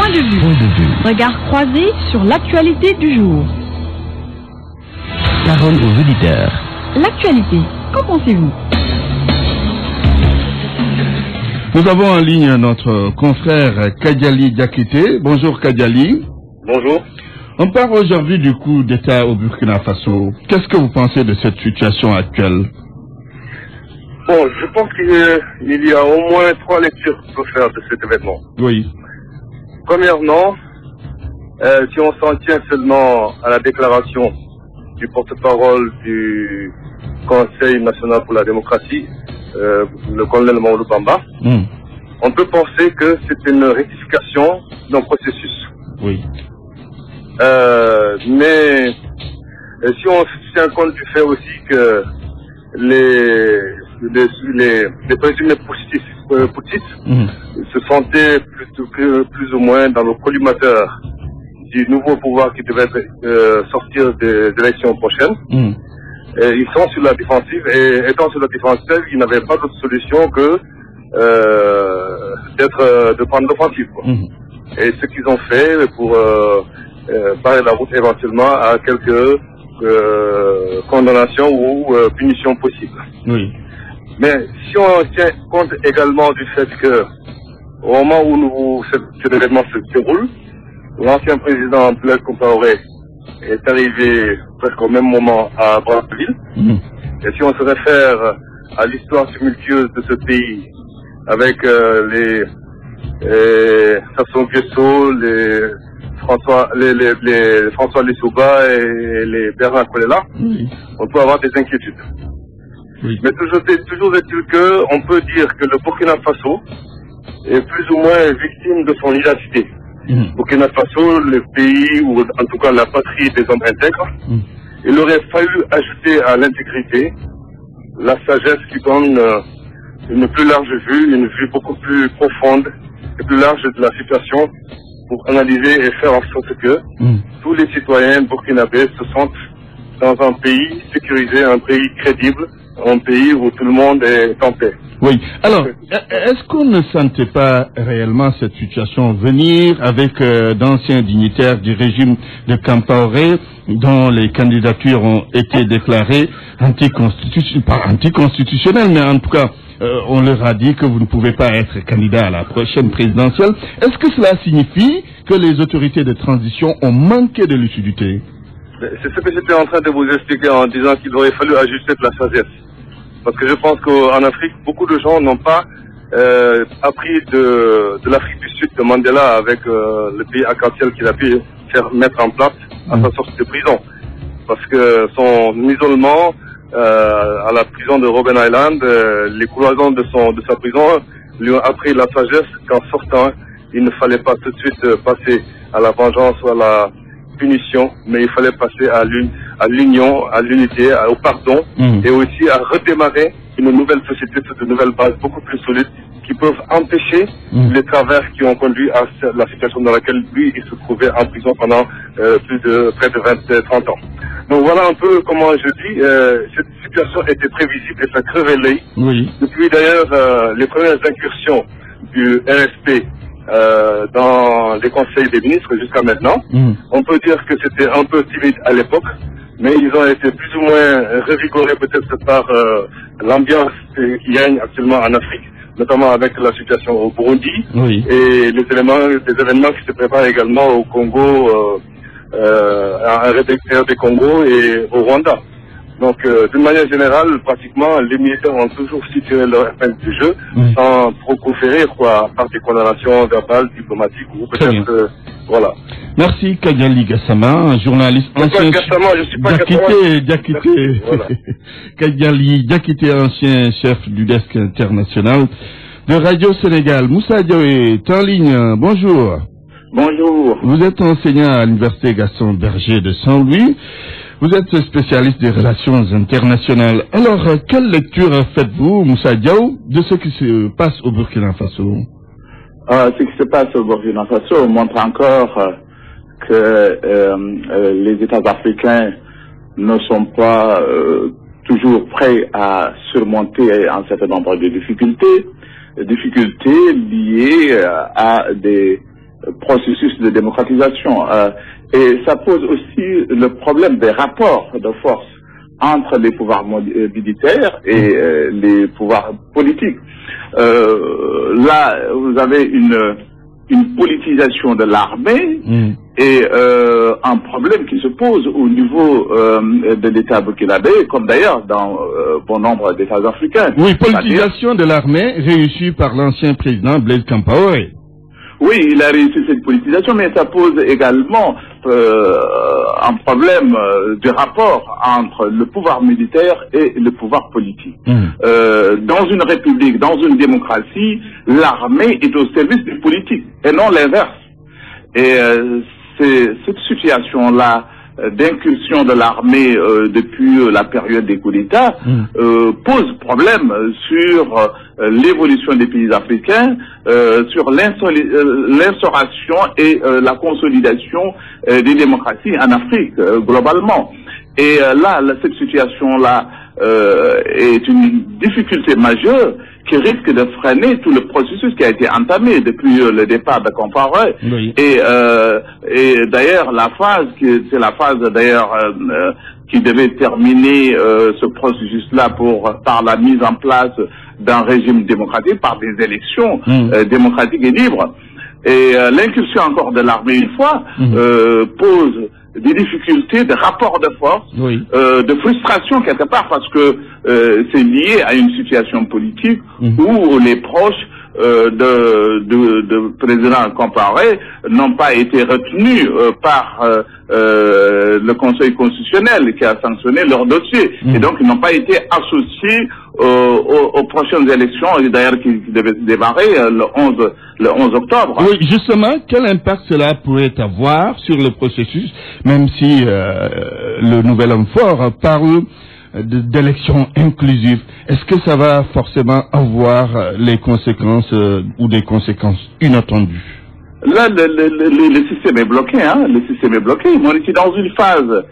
Point de vue. Regard croisé sur l'actualité du jour. Parole aux auditeurs. L'actualité, qu'en pensez-vous? Nous avons en ligne notre confrère Kadiali Diakité. Bonjour Kadiali. Bonjour. On parle aujourd'hui du coup d'État au Burkina Faso. Qu'est-ce que vous pensez de cette situation actuelle? Bon, je pense qu'il y a au moins 3 lectures qu'il faut faire de cet événement. Oui. Premièrement, si on s'en tient seulement à la déclaration du porte-parole du Conseil national pour la démocratie, le colonel Maoulou Bamba, on peut penser que c'est une rectification d'un processus. Oui. Mais si on se tient compte du fait aussi que les présumés poutistes se sentaient plus ou moins dans le collimateur du nouveau pouvoir qui devait sortir des élections prochaines. Ils sont sur la défensive et étant sur la défensive, ils n'avaient pas d'autre solution que de prendre l'offensive. Et ce qu'ils ont fait pour barrer la route éventuellement à quelques condamnations ou punitions possibles. Oui. Mais si on tient compte également du fait que au moment où cet événement se déroule, l'ancien président Blaise Compaoré est arrivé presque au même moment à Brazzaville. Et si on se réfère à l'histoire tumultueuse de ce pays, avec les Sassou Nguesso, les François Lissouba et les Bernard Kolela, on peut avoir des inquiétudes. Oui. Mais toujours est-il qu'on peut dire que le Burkina Faso est plus ou moins victime de son identité. Burkina Faso, le pays, ou en tout cas la patrie des hommes intègres, il aurait fallu ajouter à l'intégrité la sagesse qui donne une plus large vue, une vue beaucoup plus profonde et plus large de la situation pour analyser et faire en sorte que tous les citoyens burkinabés se sentent dans un pays sécurisé, un pays crédible, un pays où tout le monde est en paix. Oui. Alors, est-ce qu'on ne sentait pas réellement cette situation venir avec d'anciens dignitaires du régime de Compaoré dont les candidatures ont été déclarées pas anticonstitutionnelles, mais en tout cas, on leur a dit que vous ne pouvez pas être candidat à la prochaine présidentielle. Est-ce que cela signifie que les autorités de transition ont manqué de lucidité? C'est ce que j'étais en train de vous expliquer en disant qu'il aurait fallu ajuster de la sagesse. Parce que je pense qu'en Afrique, beaucoup de gens n'ont pas appris de l'Afrique du Sud, de Mandela, avec le pays arc-en-ciel qu'il a pu faire mettre en place à sa sortie de prison. Parce que son isolement à la prison de Robben Island, les cloisons de sa prison lui ont appris la sagesse qu'en sortant, il ne fallait pas tout de suite passer à la vengeance ou à la punition, mais il fallait passer à l'union, à l'unité, au pardon, et aussi à redémarrer une nouvelle société sur de nouvelles bases beaucoup plus solides qui peuvent empêcher les travers qui ont conduit à la situation dans laquelle lui, il se trouvait en prison pendant près de 30 ans. Donc voilà un peu comment je dis, cette situation était prévisible et ça crevait l'œil. Depuis d'ailleurs les premières incursions du RSP dans les conseils des ministres jusqu'à maintenant. On peut dire que c'était un peu timide à l'époque, mais ils ont été plus ou moins revigorés peut-être par l'ambiance qui règne actuellement en Afrique, notamment avec la situation au Burundi et des événements qui se préparent également au Congo, à RD Congo et au Rwanda. Donc, d'une manière générale, pratiquement, les militaires ont toujours su tirer leur épingle du jeu, sans trop conférer, par des condamnations verbales, diplomatiques, ou peut-être, voilà. Merci, Kadiali Gassama, journaliste ancien... je suis pas Diakité. Voilà. Kadiali Diakité, ancien chef du desk international de Radio Sénégal. Moussa Diaw est en ligne. Bonjour. Bonjour. Vous êtes enseignant à l'université Gaston Berger de Saint-Louis. Vous êtes spécialiste des relations internationales. Alors, quelle lecture faites-vous, Moussa Diaw, de ce qui se passe au Burkina Faso? Ce qui se passe au Burkina Faso montre encore que les États africains ne sont pas toujours prêts à surmonter un certain nombre de difficultés liées à des processus de démocratisation. Et ça pose aussi le problème des rapports de force entre les pouvoirs militaires et les pouvoirs politiques. Là, vous avez une politisation de l'armée et un problème qui se pose au niveau de l'État burkinabé, comme d'ailleurs dans bon nombre d'États africains. Oui, politisation de l'armée réussie par l'ancien président Blaise Compaoré. Oui, il a réussi cette politisation, mais ça pose également un problème de rapport entre le pouvoir militaire et le pouvoir politique. Dans une république, dans une démocratie, l'armée est au service du politique et non l'inverse. Et cette situation-là d'incursion de l'armée depuis la période des coups d'État pose problème sur l'évolution des pays africains, sur l'instauration et la consolidation des démocraties en Afrique globalement. Et là, cette situation-là est une difficulté majeure qui risque de freiner tout le processus qui a été entamé depuis le départ de Compaoré. Oui. Et d'ailleurs, la phase, c'est la phase d'ailleurs qui devait terminer ce processus-là par la mise en place d'un régime démocratique, par des élections démocratiques et libres. Et l'incursion encore de l'armée une fois pose des difficultés, de rapports de force, de frustration quelque part, parce que c'est lié à une situation politique où les proches de président Compaoré n'ont pas été retenus par le Conseil constitutionnel qui a sanctionné leur dossier. Et donc ils n'ont pas été associés aux prochaines élections, d'ailleurs qui devaient démarrer le 11 octobre. Oui, justement, quel impact cela pourrait avoir sur le processus, même si le nouvel homme fort parle d'élections inclusives? Est-ce que ça va forcément avoir les conséquences ou des conséquences inattendues? Là, le système est bloqué, hein. Le système est bloqué. On était dans une phase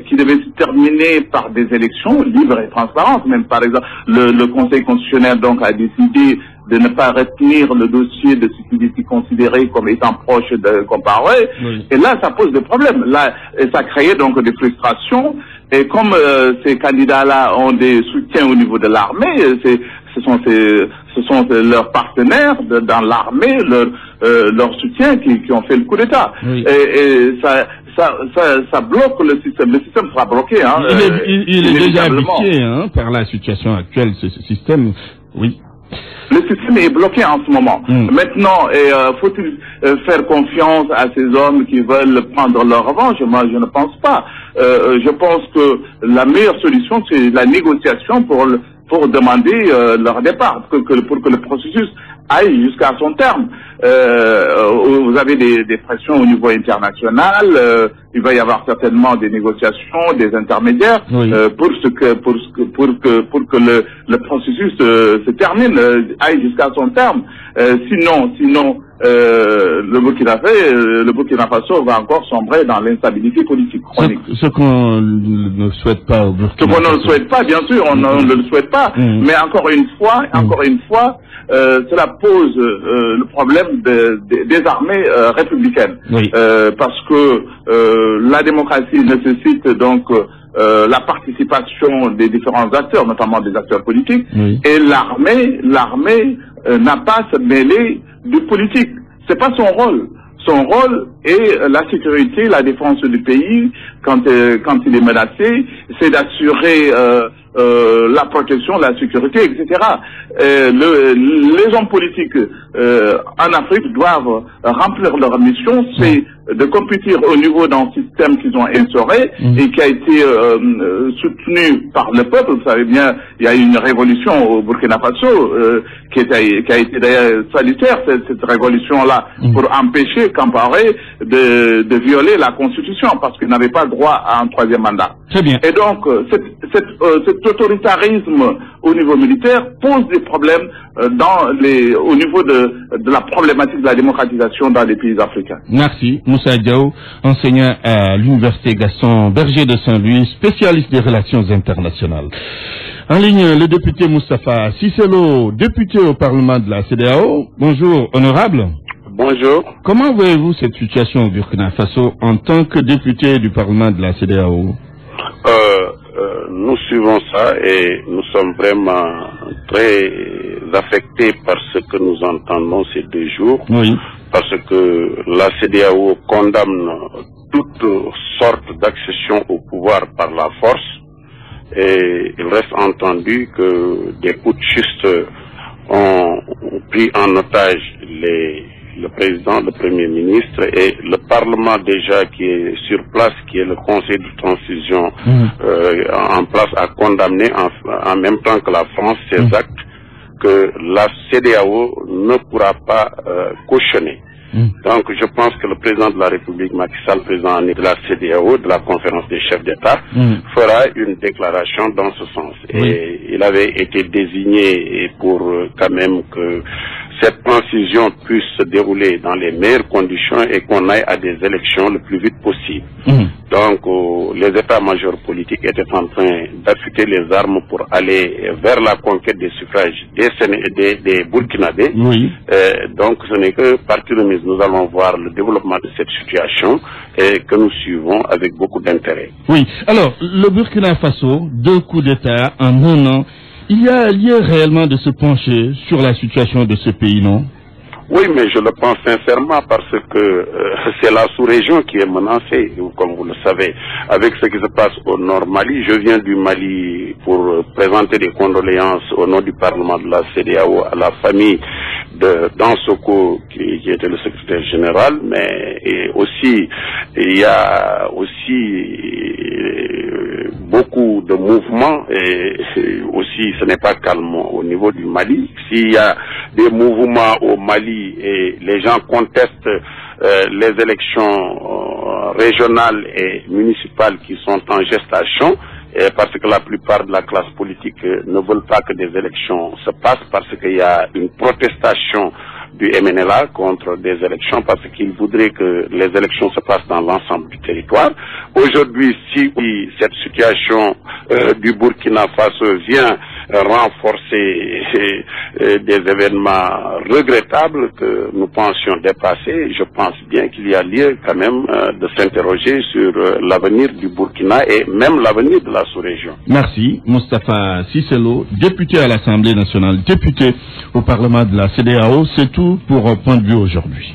qui devait se terminer par des élections libres et transparentes. Même par exemple, le Conseil constitutionnel donc a décidé de ne pas retenir le dossier de ce qui était considéré comme étant proche de Compaoré. Et là, ça pose des problèmes. Là, et ça créait donc des frustrations. Et comme ces candidats-là ont des soutiens au niveau de l'armée, ce sont leurs partenaires dans l'armée, leurs soutiens qui ont fait le coup d'État. Et ça bloque le système. Le système sera bloqué. Hein, il est déjà habitué par la situation actuelle, ce système. Oui. Le système est bloqué en ce moment. Maintenant, faut-il faire confiance à ces hommes qui veulent prendre leur revanche? Moi, je ne pense pas. Je pense que la meilleure solution, c'est la négociation pour demander leur départ, pour que le processus aille jusqu'à son terme. Vous avez des pressions au niveau international. Il va y avoir certainement des négociations, des intermédiaires pour que le processus se termine, aille jusqu'à son terme. Sinon, le Burkina Faso va encore sombrer dans l'instabilité politique chronique. Ce qu'on ne souhaite pas au Burkina Faso. Ce qu'on ne souhaite pas, bien sûr, on ne le souhaite pas. Mais encore une fois, cela pose le problème des armées républicaines. Parce que la démocratie nécessite donc la participation des différents acteurs, notamment des acteurs politiques, et l'armée n'a pas à se mêler du politique. C'est pas son rôle. Son rôle est la sécurité, la défense du pays quand il est menacé, c'est d'assurer la protection, la sécurité, etc. Les hommes politiques en Afrique doivent remplir leur mission, c'est de compétir au niveau d'un système qu'ils ont instauré et qui a été soutenu par le peuple. Vous savez bien, il y a eu une révolution au Burkina Faso qui a été d'ailleurs salutaire, cette révolution-là, pour empêcher Compaoré de violer la Constitution parce qu'il n'avait pas droit à un troisième mandat. Très bien. Et donc, cet autoritarisme au niveau militaire pose des problèmes au niveau de la problématique de la démocratisation dans les pays africains. Merci. Moussa Diaw, enseignant à l'Université Gaston Berger de Saint-Louis, spécialiste des relations internationales. En ligne, le député Moustapha Cisselo, député au Parlement de la CEDEAO. Bonjour, honorable. Bonjour. Comment voyez-vous cette situation au Burkina Faso en tant que député du Parlement de la CEDEAO? Nous suivons ça et nous sommes vraiment très affectés par ce que nous entendons ces 2 jours. Oui. Parce que la CEDEAO condamne toutes sortes d'accession au pouvoir par la force. Et il reste entendu que des putschistes ont pris en otage le président, le premier ministre et le Parlement déjà qui est sur place, qui est le Conseil de transition en place, a condamné en même temps que la France ces actes que la CEDEAO ne pourra pas cautionner. Donc je pense que le président de la République, Macky Sall, président de la CEDEAO, de la conférence des chefs d'État, fera une déclaration dans ce sens. Et il avait été désigné pour quand même que cette transition puisse se dérouler dans les meilleures conditions et qu'on aille à des élections le plus vite possible. Donc les états-majors politiques étaient en train d'affûter les armes pour aller vers la conquête des suffrages des Burkinabés. Donc ce n'est que partie remise. Nous allons voir le développement de cette situation et que nous suivons avec beaucoup d'intérêt. Oui. Alors, le Burkina Faso, 2 coups d'État en 1 an. Il y a lieu réellement de se pencher sur la situation de ce pays, non? Oui, mais je le pense sincèrement parce que c'est la sous-région qui est menacée, comme vous le savez, avec ce qui se passe au nord Mali. Je viens du Mali pour présenter des condoléances au nom du Parlement de la CEDEAO à la famille de Dansoko qui était le secrétaire général, mais aussi il y a aussi beaucoup de mouvements et aussi ce n'est pas calme au niveau du Mali. S'il y a des mouvements au Mali et les gens contestent les élections régionales et municipales qui sont en gestation, parce que la plupart de la classe politique ne veulent pas que des élections se passent parce qu'il y a une protestation du MNLA contre des élections parce qu'il voudrait que les élections se passent dans l'ensemble du territoire. Aujourd'hui, si cette situation du Burkina Faso vient renforcer des événements regrettables que nous pensions dépasser, je pense bien qu'il y a lieu quand même de s'interroger sur l'avenir du Burkina et même l'avenir de la sous-région. Merci. Moustapha Cisselo, député à l'Assemblée nationale, député au Parlement de la CEDEAO. C'est tout pour Point de vue aujourd'hui.